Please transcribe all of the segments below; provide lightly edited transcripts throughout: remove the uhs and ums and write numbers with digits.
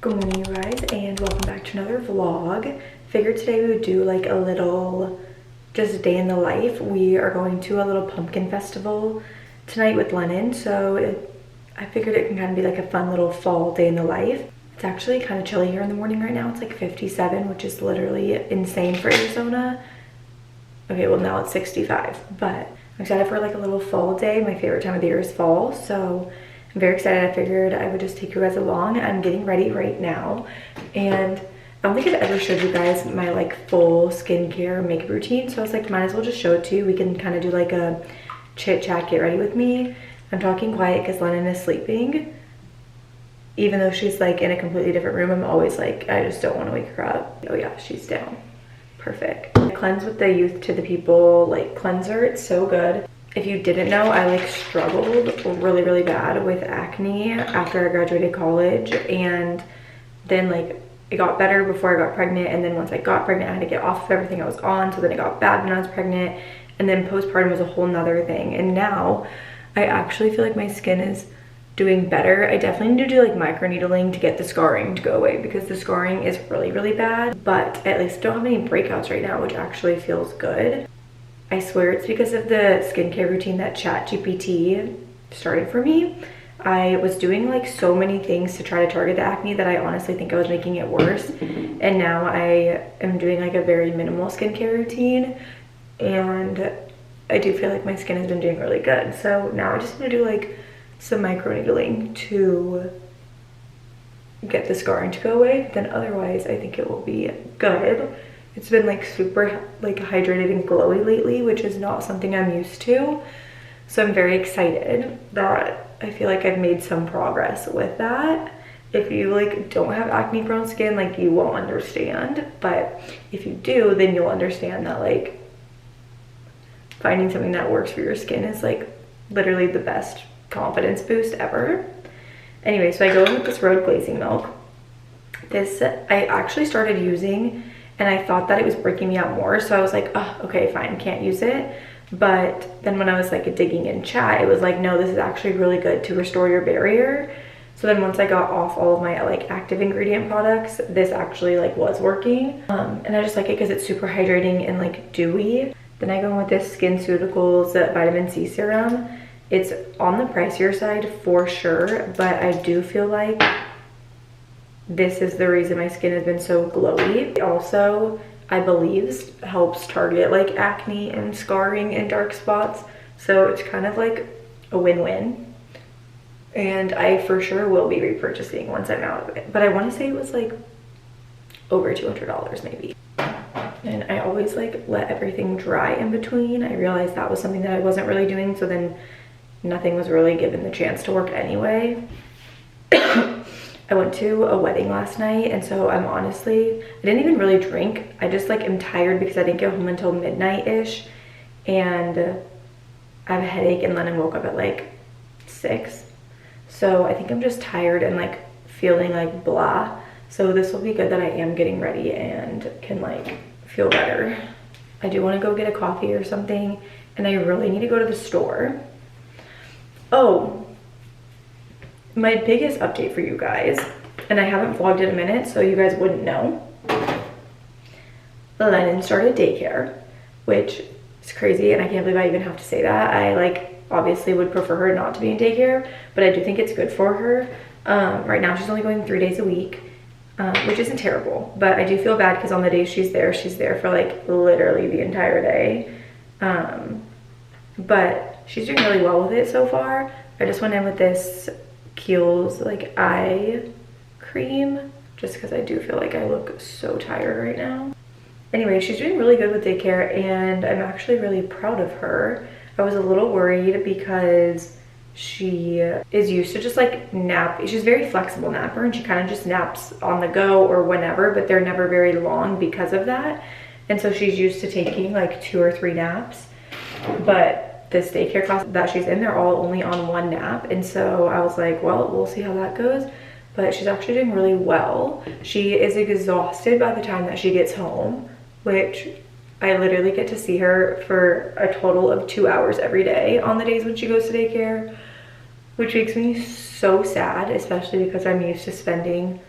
Good morning, you guys, and welcome back to another vlog. Figured today we would do like a little just day in the life. We are going to a little pumpkin festival tonight with Lennon, so I figured it can kind of be like a fun little fall day in the life. It's actually kind of chilly here in the morning right now. It's like 57, which is literally insane for Arizona. Okay, well now it's 65, but I'm excited for like a little fall day. My favorite time of the year is fall, so I'm very excited. I figured I would just take you guys along. I'm getting ready right now, and I don't think I've ever showed you guys my like full skincare makeup routine, so I was like, might as well just show it to you. We can kind of do like a chit chat, get ready with me. I'm talking quiet because Lennon is sleeping. Even though she's like in a completely different room, I'm always like, I just don't want to wake her up. Oh yeah, she's down. Perfect. I cleanse with the Youth to the People like cleanser. It's so good. If you didn't know, I like struggled really bad with acne after I graduated college, and then like it got better before I got pregnant, and then once I got pregnant I had to get off of everything I was on, so then it got bad when I was pregnant, and then postpartum was a whole nother thing. And now I actually feel like my skin is doing better. I definitely need to do like microneedling to get the scarring to go away, because the scarring is really bad, but at least I don't have any breakouts right now, which actually feels good. I swear it's because of the skincare routine that ChatGPT started for me. I was doing like so many things to try to target the acne that I honestly think I was making it worse. And now I am doing like a very minimal skincare routine, and I do feel like my skin has been doing really good. So now I just need to do like some microneedling to get the scarring to go away. Then otherwise I think it will be good. It's been like super like hydrated and glowy lately, which is not something I'm used to. So I'm very excited that I feel like I've made some progress with that. If you like don't have acne prone skin, like you won't understand. But if you do, then you'll understand that like finding something that works for your skin is like literally the best confidence boost ever. Anyway, so I go in with this Road Glazing Milk. This I actually started using, and I thought that it was breaking me out more, so I was like, oh, okay, fine, can't use it. But then when I was like digging in chat, it was like, no, this is actually really good to restore your barrier. So then once I got off all of my like active ingredient products, this actually like was working. And I just like it because it's super hydrating and like dewy. Then I go in with this SkinCeuticals vitamin C serum. It's on the pricier side for sure, but I do feel like this is the reason my skin has been so glowy. It also, I believe, helps target like acne and scarring and dark spots. So it's kind of like a win-win. And I for sure will be repurchasing once I'm out of it. But I want to say it was like over $200 maybe. And I always like let everything dry in between. I realized that was something that I wasn't really doing, so then nothing was really given the chance to work anyway. I went to a wedding last night, and so I'm honestly, I didn't even really drink. I just like am tired because I didn't get home until midnight-ish, and I have a headache, and Lennon woke up at like 6. So I think I'm just tired and like feeling like blah. So this will be good that I am getting ready and can like feel better. I do want to go get a coffee or something, and I really need to go to the store. Oh, my biggest update for you guys, and I haven't vlogged in a minute, so you guys wouldn't know. Lennon started daycare, which is crazy, and I can't believe I even have to say that. I like obviously would prefer her not to be in daycare, but I do think it's good for her. Right now she's only going 3 days a week, which isn't terrible, but I do feel bad because on the days she's there for like literally the entire day. But she's doing really well with it so far. I just went in with this Kiehl's like eye cream just because I do feel like I look so tired right now. Anyway, she's doing really good with daycare, and I'm actually really proud of her. I was a little worried because she is used to just like nap. She's a very flexible napper, and she kind of just naps on the go or whenever, but they're never very long because of that. And so she's used to taking like 2 or 3 naps, but this daycare class that she's in, they're all only on 1 nap. And so I was like, well, we'll see how that goes. But she's actually doing really well. She is exhausted by the time that she gets home, which I literally get to see her for a total of 2 hours every day on the days when she goes to daycare, which makes me so sad, especially because I'm used to spending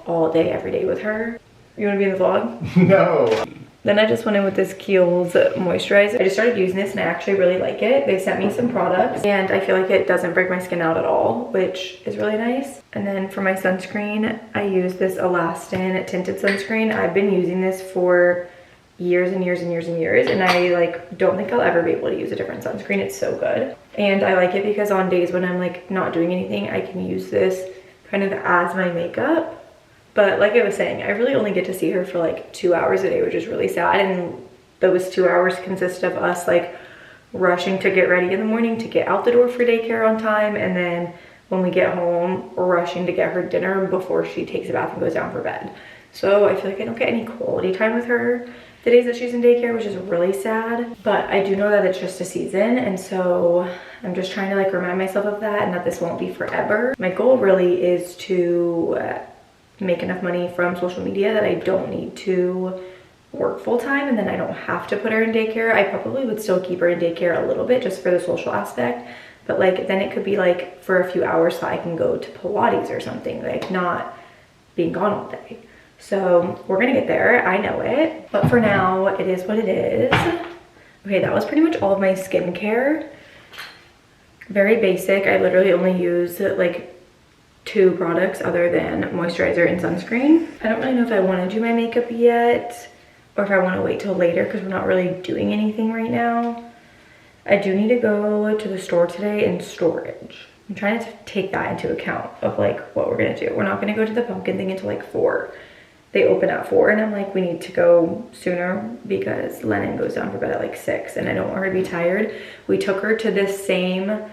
all day, every day with her. You wanna be in the vlog? No. Then I just went in with this Kiehl's moisturizer. I just started using this and I actually really like it. They sent me some products and I feel like it doesn't break my skin out at all, which is really nice. And then for my sunscreen, I use this Elastin tinted sunscreen. I've been using this for years and years and years and years, and I like don't think I'll ever be able to use a different sunscreen. It's so good. And I like it because on days when I'm like not doing anything, I can use this kind of as my makeup. But like I was saying, I really only get to see her for like 2 hours a day, which is really sad. And those 2 hours consist of us like rushing to get ready in the morning to get out the door for daycare on time. And then when we get home, we're rushing to get her dinner before she takes a bath and goes down for bed. So I feel like I don't get any quality time with her the days that she's in daycare, which is really sad. But I do know that it's just a season. And so I'm just trying to like remind myself of that and that this won't be forever. My goal really is to make enough money from social media that I don't need to work full-time, and then I don't have to put her in daycare. I probably would still keep her in daycare a little bit just for the social aspect, but like then it could be like for a few hours so I can go to Pilates or something, like not being gone all day. So we're gonna get there, I know it, but for now it is what it is. Okay, that was pretty much all of my skincare. Very basic. I literally only use like 2 products other than moisturizer and sunscreen. I don't really know if I want to do my makeup yet or if I want to wait till later because we're not really doing anything right now. I do need to go to the store today and storage. I'm trying to take that into account of like what we're gonna do. We're not gonna go to the pumpkin thing until like 4. They open at 4 and I'm like, we need to go sooner because Lennon goes down for bed at like 6 and I don't want her to be tired. We took her to this same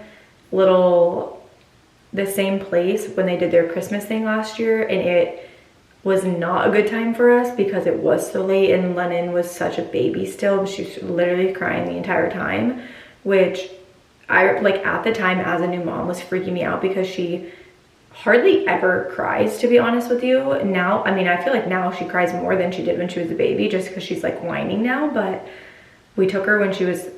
place when they did their Christmas thing last year, and it was not a good time for us because it was so late and Lennon was such a baby still. She was literally crying the entire time, which I like at the time as a new mom was freaking me out because she hardly ever cries, to be honest with you. Now, I mean, I feel like now she cries more than she did when she was a baby just because she's like whining now, but we took her when she was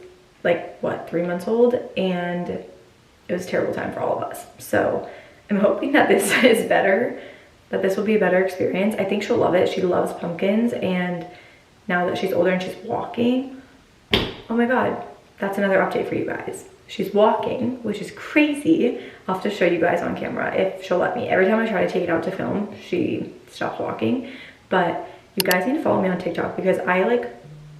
like what, 3 months old, and it was a terrible time for all of us. So I'm hoping that this is better, that this will be a better experience. I think she'll love it. She loves pumpkins, and now that she's older and she's walking, oh my God, that's another update for you guys. She's walking, which is crazy. I'll have to show you guys on camera if she'll let me. Every time I try to take it out to film, she stops walking. But you guys need to follow me on TikTok because I like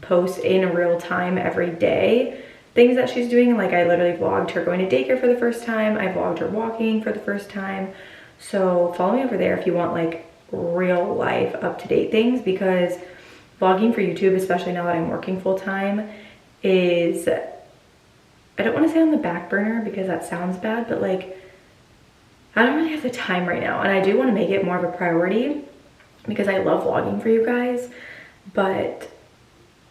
post in real time every day things that she's doing. Like I literally vlogged her going to daycare for the first time. I vlogged her walking for the first time. So follow me over there if you want like real life up-to-date things, because vlogging for YouTube, especially now that I'm working full-time, is, I don't want to say on the back burner because that sounds bad, but like I don't really have the time right now, and I do want to make it more of a priority because I love vlogging for you guys, but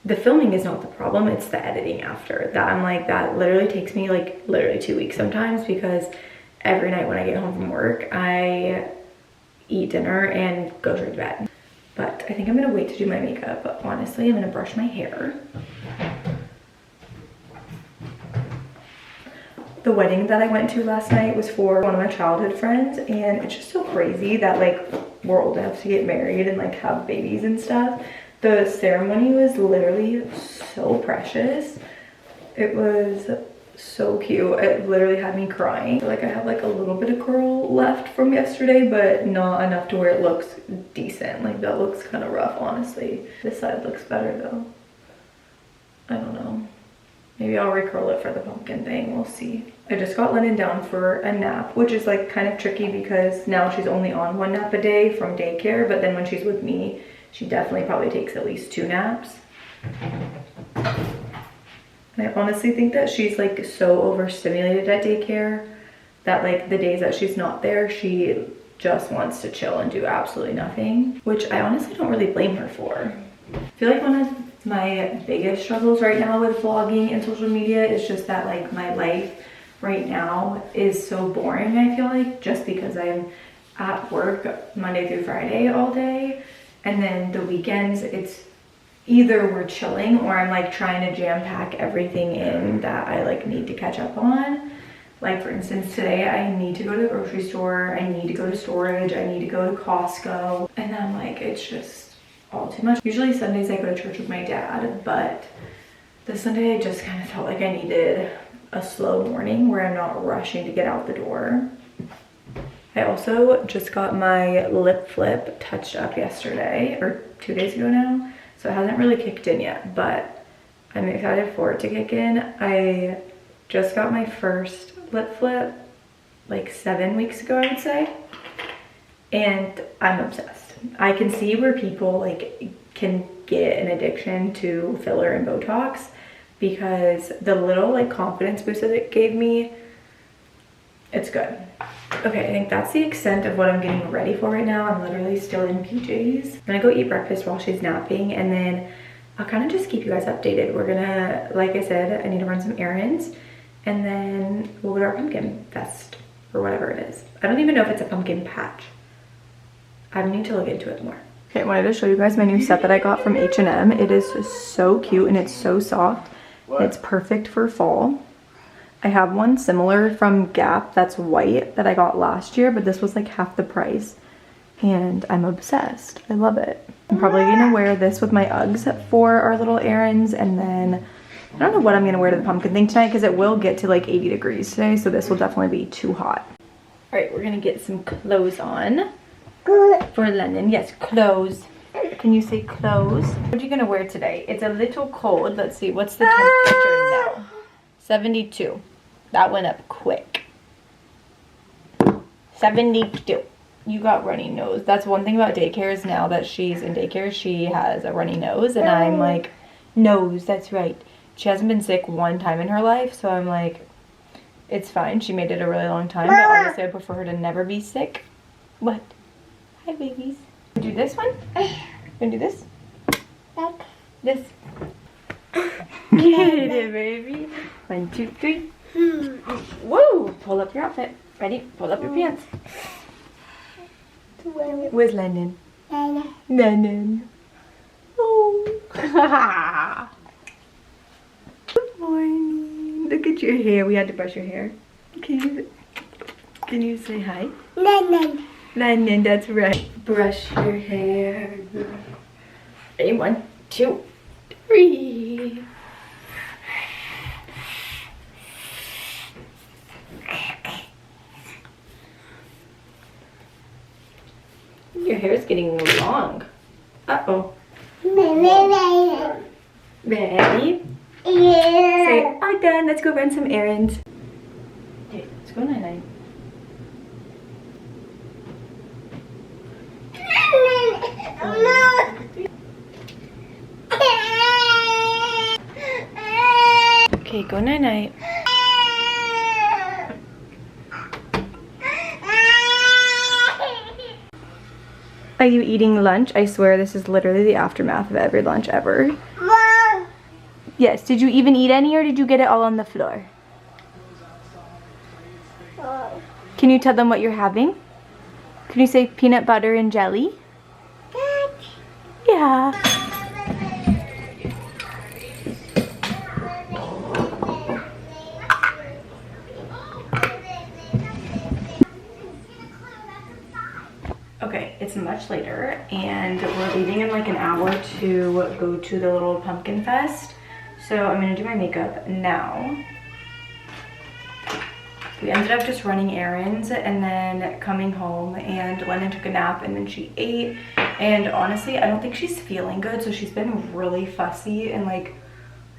the filming is not the problem, it's the editing after that. I'm like, that literally takes me like literally 2 weeks sometimes because every night when I get home from work, I eat dinner and go straight to bed. But I think I'm gonna wait to do my makeup, but honestly, I'm gonna brush my hair. The wedding that I went to last night was for one of my childhood friends, and it's just so crazy that like we're old enough to get married and like have babies and stuff. The ceremony was literally so precious. It was so cute. It literally had me crying. Like I have like a little bit of curl left from yesterday, but not enough to where it looks decent. Like that looks kind of rough, honestly. This side looks better though. I don't know. Maybe I'll recurl it for the pumpkin thing, we'll see. I just got Lennon down for a nap, which is like kind of tricky because now she's only on 1 nap a day from daycare, but then when she's with me, she definitely probably takes at least 2 naps. And I honestly think that she's like so overstimulated at daycare that like the days that she's not there, she just wants to chill and do absolutely nothing, which I honestly don't really blame her for. I feel like one of my biggest struggles right now with vlogging and social media is just that like my life right now is so boring, I feel like, just because I'm at work Monday through Friday all day, and then the weekends it's either we're chilling or I'm like trying to jam pack everything in that I like need to catch up on. Like for instance, today I need to go to the grocery store, I need to go to storage, I need to go to Costco, and I'm like, it's just all too much. Usually Sundays I go to church with my dad, but this Sunday I just kind of felt like I needed a slow morning where I'm not rushing to get out the door. I also just got my lip flip touched up yesterday, or 2 days ago now, so it hasn't really kicked in yet, but I'm excited for it to kick in. I just got my first lip flip like 7 weeks ago, I would say, and I'm obsessed. I can see where people like can get an addiction to filler and Botox, because the little like confidence boost that it gave me, it's good. Okay, I think that's the extent of what I'm getting ready for right now. I'm literally still in PJs. I'm gonna go eat breakfast while she's napping, and then I'll kind of just keep you guys updated. We're gonna, like I said, I need to run some errands, and then we'll go to our pumpkin fest, or whatever it is. I don't even know if it's a pumpkin patch. I need to look into it more. Okay, I wanted to show you guys my new set that I got from H&M. It is so cute and it's so soft. It's perfect for fall. I have one similar from Gap that's white that I got last year, but this was like half the price, and I'm obsessed. I love it. I'm probably gonna wear this with my Uggs for our little errands, and then I don't know what I'm gonna wear to the pumpkin thing tonight because it will get to like 80 degrees today, so this will definitely be too hot. All right, we're gonna get some clothes on for Lennon. Yes, clothes. Can you say clothes? What are you gonna wear today? It's a little cold. Let's see, what's the temperature now? 72. That went up quick. 72. You got runny nose. That's one thing about daycare, is now that she's in daycare, she has a runny nose, and I'm like, nose, that's right. She hasn't been sick one time in her life, so I'm like, it's fine. She made it a really long time, but honestly I prefer her to never be sick. What? Hi, babies. Do this one? You wanna do this? This. Get it, baby. 1, 2, 3. Whoa! Pull up your outfit. Ready? Pull up your pants. Where's Lennon? Lennon. Oh. Good morning. Look at your hair. We had to brush your hair. Can you say hi? Lennon. Lennon, that's right. Brush your hair. Ready? 1, 2, 3. Your hair is getting long. Uh-oh. Ready? Yeah. Say, I'm done. Let's go run some errands. Okay, let's go night-night. Okay, go night-night. Are you eating lunch? I swear this is literally the aftermath of every lunch ever. Mom. Yes, did you even eat any, or did you get it all on the floor? Oh. Can you tell them what you're having? Can you say peanut butter and jelly? Yeah. Okay, it's much later, and we're leaving in like an hour to go to the little pumpkin fest. So I'm gonna do my makeup now. We ended up just running errands and then coming home, and Lennon took a nap and then she ate. And honestly, I don't think she's feeling good, so she's been really fussy and like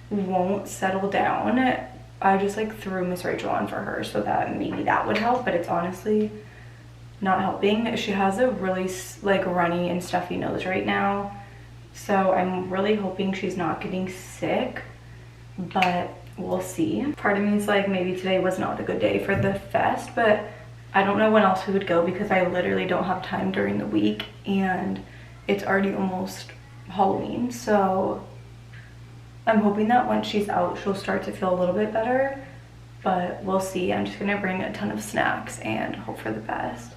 won't settle down. I just like threw Miss Rachel on for her so that maybe that would help, but it's honestly not helping. She has a really like runny and stuffy nose right now, so I'm really hoping she's not getting sick, but we'll see. Part of me is like, maybe today was not a good day for the fest, but I don't know when else we would go because I literally don't have time during the week, and it's already almost Halloween, so I'm hoping that once she's out she'll start to feel a little bit better, but we'll see. I'm just gonna bring a ton of snacks and hope for the best.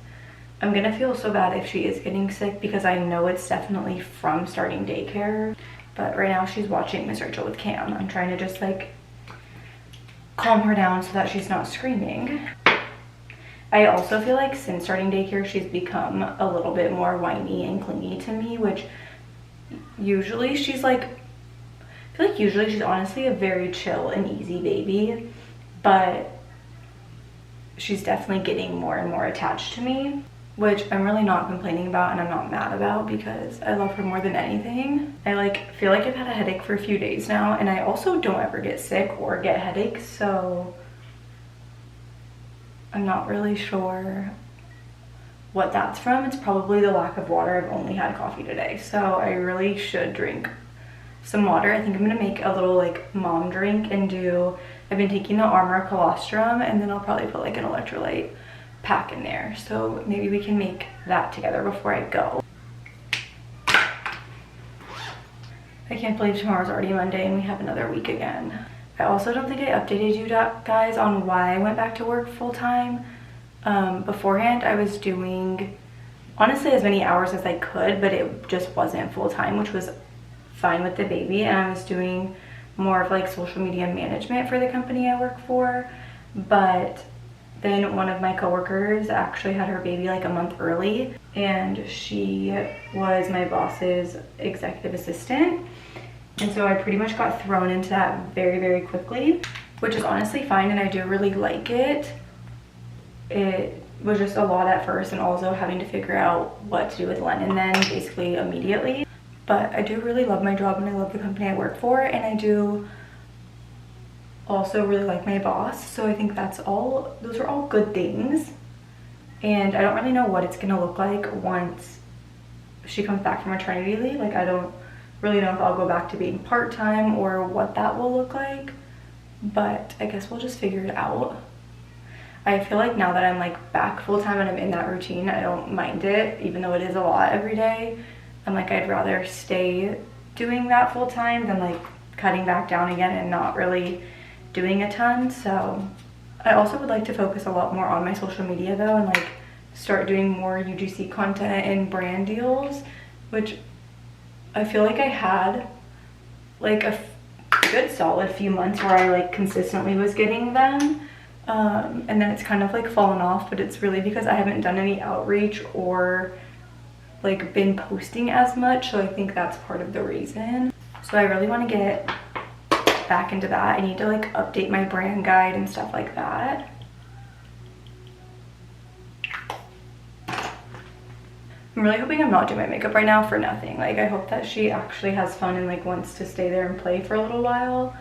I'm gonna feel so bad if she is getting sick because I know it's definitely from starting daycare, but right now she's watching Miss Rachel with Cam. I'm trying to just like calm her down so that she's not screaming. I also feel like since starting daycare, she's become a little bit more whiny and clingy to me, which usually she's like, I feel like usually she's honestly a very chill and easy baby, but she's definitely getting more and more attached to me, which I'm really not complaining about and I'm not mad about because I love her more than anything. I like feel like I've had a headache for a few days now, and I also don't ever get sick or get headaches, so I'm not really sure what that's from. It's probably the lack of water. I've only had coffee today, so I really should drink some water. I think I'm gonna make a little like mom drink and I've been taking the Armor colostrum, and then I'll probably put like an electrolyte pack in there, so maybe we can make that together before I go. I can't believe tomorrow's already Monday and we have another week again. I also don't think I updated you guys on why I went back to work full-time. Beforehand I was doing honestly as many hours as I could, but it just wasn't full-time, which was fine with the baby, and I was doing more of like social media management for the company I work for. But then one of my coworkers actually had her baby like a month early, and she was my boss's executive assistant, and so I pretty much got thrown into that very, very quickly, which is honestly fine, and I do really like it. It was just a lot at first, and also having to figure out what to do with Lennon then basically immediately. But I do really love my job and I love the company I work for, and I do also really like my boss, so I think those are all good things. And I don't really know what it's gonna look like once she comes back from maternity leave. Like, I don't really know if I'll go back to being part-time or what that will look like, but I guess we'll just figure it out. I feel like now that I'm like back full-time and I'm in that routine, I don't mind it, even though it is a lot every day. I'm like, I'd rather stay doing that full-time than like cutting back down again and not really doing a ton. So I also would like to focus a lot more on my social media though, and like start doing more UGC content and brand deals, which I feel like I had like a good solid few months where I like consistently was getting them, and then it's kind of like fallen off, but it's really because I haven't done any outreach or like been posting as much, so I think that's part of the reason. So I really want to get back into that. I need to like update my brand guide and stuff like that. I'm really hoping I'm not doing my makeup right now for nothing. Like, I hope that she actually has fun and like wants to stay there and play for a little while.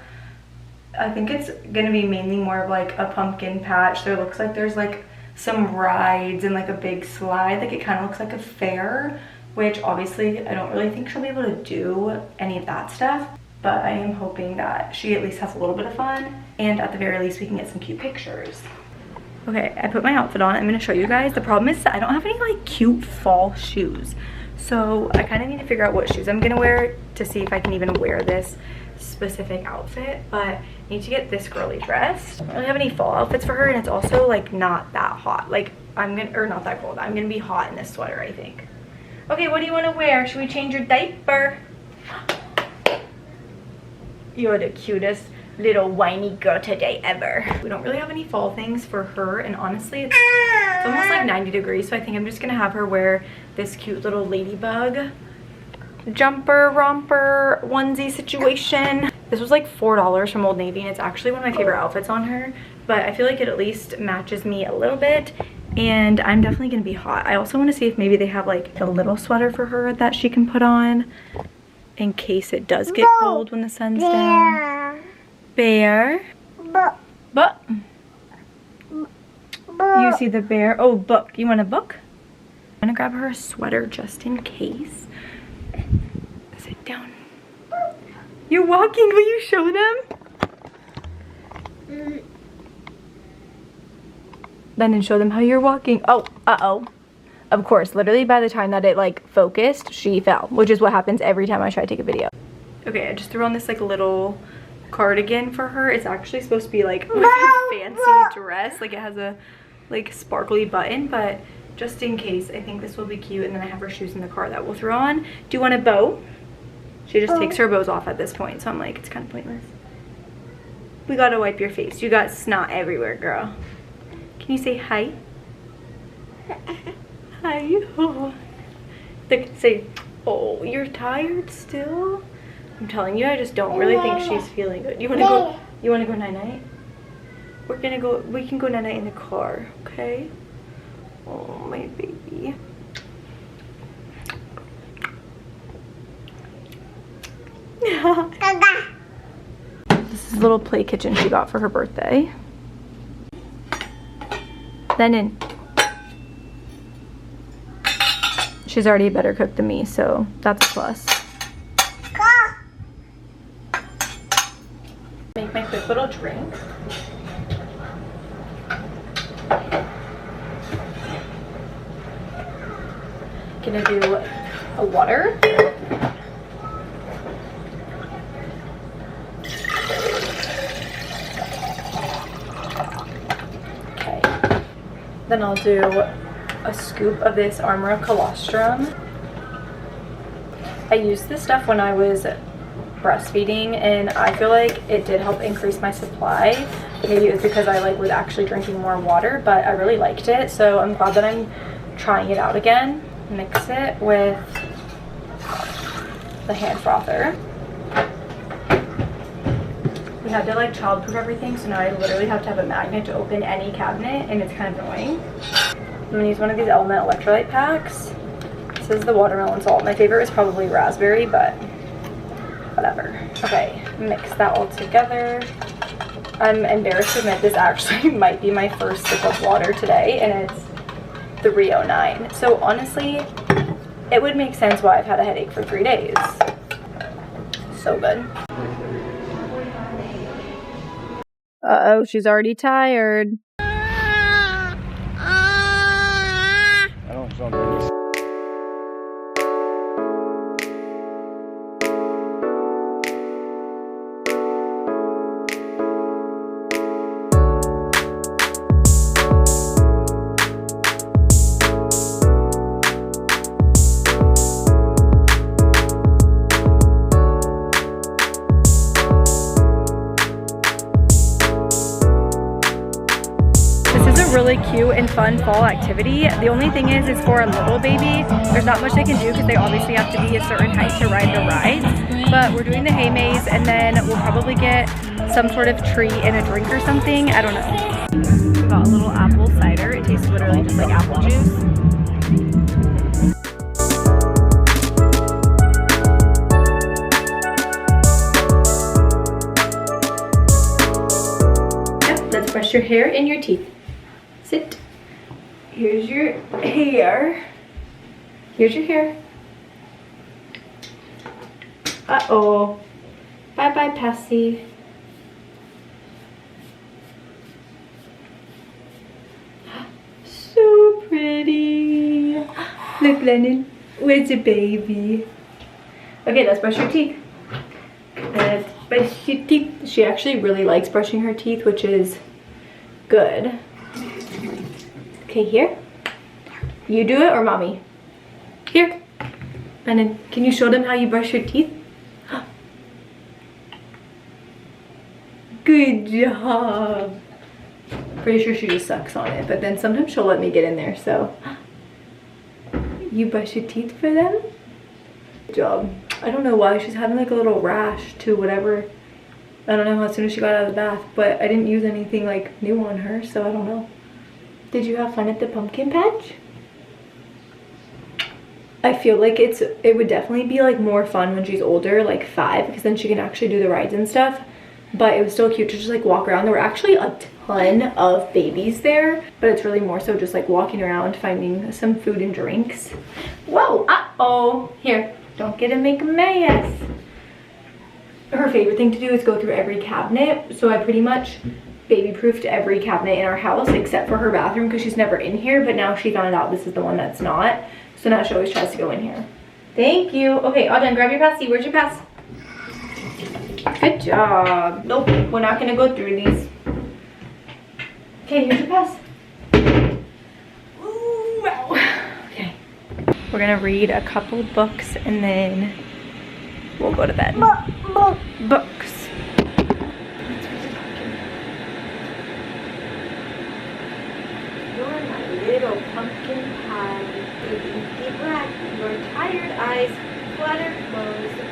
I think it's gonna be mainly more of like a pumpkin patch. There looks like there's like some rides and like a big slide. Like, it kind of looks like a fair, which obviously I don't really think she'll be able to do any of that stuff, but I am hoping that she at least has a little bit of fun, and at the very least we can get some cute pictures. Okay, I put my outfit on. I'm gonna show you guys. The problem is that I don't have any like cute fall shoes, so I kind of need to figure out what shoes I'm gonna wear to see if I can even wear this specific outfit. But I need to get this girly dressed. I don't really have any fall outfits for her, and it's also like not that hot. Like, or not that cold. I'm gonna be hot in this sweater, I think. Okay, what do you want to wear? Should we change your diaper? You're the cutest little whiny girl today ever. We don't really have any fall things for her, and honestly it's almost like 90 degrees, so I think I'm just gonna have her wear this cute little ladybug jumper romper onesie situation. This was like $4 from Old Navy, and it's actually one of my favorite outfits on her, but I feel like it at least matches me a little bit, and I'm definitely gonna be hot. I also want to see if maybe they have like a little sweater for her that she can put on in case it does get cold when the sun's down. Bear. But you see the bear? Oh, book. You want a book? I'm gonna grab her a sweater just in case. Sit down. You're walking. Will you show them? Lennon, show them how you're walking. Oh, uh-oh. Of course, literally by the time that it like focused, she fell, which is what happens every time I try to take a video. Okay, I just threw on this like little cardigan for her. It's actually supposed to be like a fancy dress. Like, it has a like sparkly button, but just in case, I think this will be cute. And then I have her shoes in the car that we'll throw on. Do you want a bow? She just takes her bows off at this point, so I'm like, it's kind of pointless. We gotta wipe your face. You got snot everywhere, girl. Can you say hi? Hi. Oh. Say, oh, you're tired still? I'm telling you, I just don't really think she's feeling good. You wanna go? You wanna go night-night? We can go night-night in the car, okay? Oh, my baby. This is a little play kitchen she got for her birthday. Lennon. She's already a better cook than me, so that's a plus. Make my quick little drink. Gonna do a water. Okay. Then I'll do a scoop of this Armor Colostrum. I used this stuff when I was breastfeeding and I feel like it did help increase my supply. Maybe it was because I was actually drinking more water, but I really liked it, so I'm glad that I'm trying it out again. Mix it with the hand frother. We had to childproof everything, so now I literally have to have a magnet to open any cabinet, and it's kind of annoying. I'm gonna use one of these Element electrolyte packs. This is the watermelon salt. My favorite is probably raspberry, but whatever. Okay, mix that all together. I'm embarrassed to admit this actually might be my first sip of water today, and it's 3:09. So honestly, it would make sense why I've had a headache for 3 days. So good. Uh-oh, she's already tired. I don't know. Really cute and fun fall activity. The only thing is it's for a little baby. There's not much they can do because they obviously have to be a certain height to ride the rides. But we're doing the hay maze, and then we'll probably get some sort of treat and a drink or something. I don't know. We got a little apple cider. It tastes literally just like apple juice. Let's brush your hair and your teeth. Sit. Here's your hair. Here's your hair. Uh-oh. Bye-bye, Passy. So pretty. Look, Lennon. Where's the baby? Okay, let's brush your teeth. Let's brush your teeth. She actually really likes brushing her teeth, which is good. Okay, here. You do it or mommy? Here. And then can you show them how you brush your teeth? Good job. Pretty sure she just sucks on it, but then sometimes she'll let me get in there, so. You brush your teeth for them? Good job. I don't know why she's having a little rash to whatever. I don't know, as soon as she got out of the bath, but I didn't use anything new on her, so I don't know. Did you have fun at the pumpkin patch? I feel like it would definitely be more fun when she's older, 5, because then she can actually do the rides and stuff. But it was still cute to just walk around. There were actually a ton of babies there, but it's really more so just walking around, finding some food and drinks. Whoa, uh-oh. Here, don't get to make a mess. Her favorite thing to do is go through every cabinet, so I pretty much baby-proofed every cabinet in our house except for her bathroom because she's never in here, but now she found out this is the one that's not, so now she always tries to go in here. Thank you. Okay, all done. Grab your passy. Where's your pass? Good job. Nope, we're not gonna go through these. Okay, here's your pass. Ooh, wow. Okay, we're gonna read a couple books and then we'll go to bed. Books. little pumpkin pie. With inky black, your tired eyes flutter close.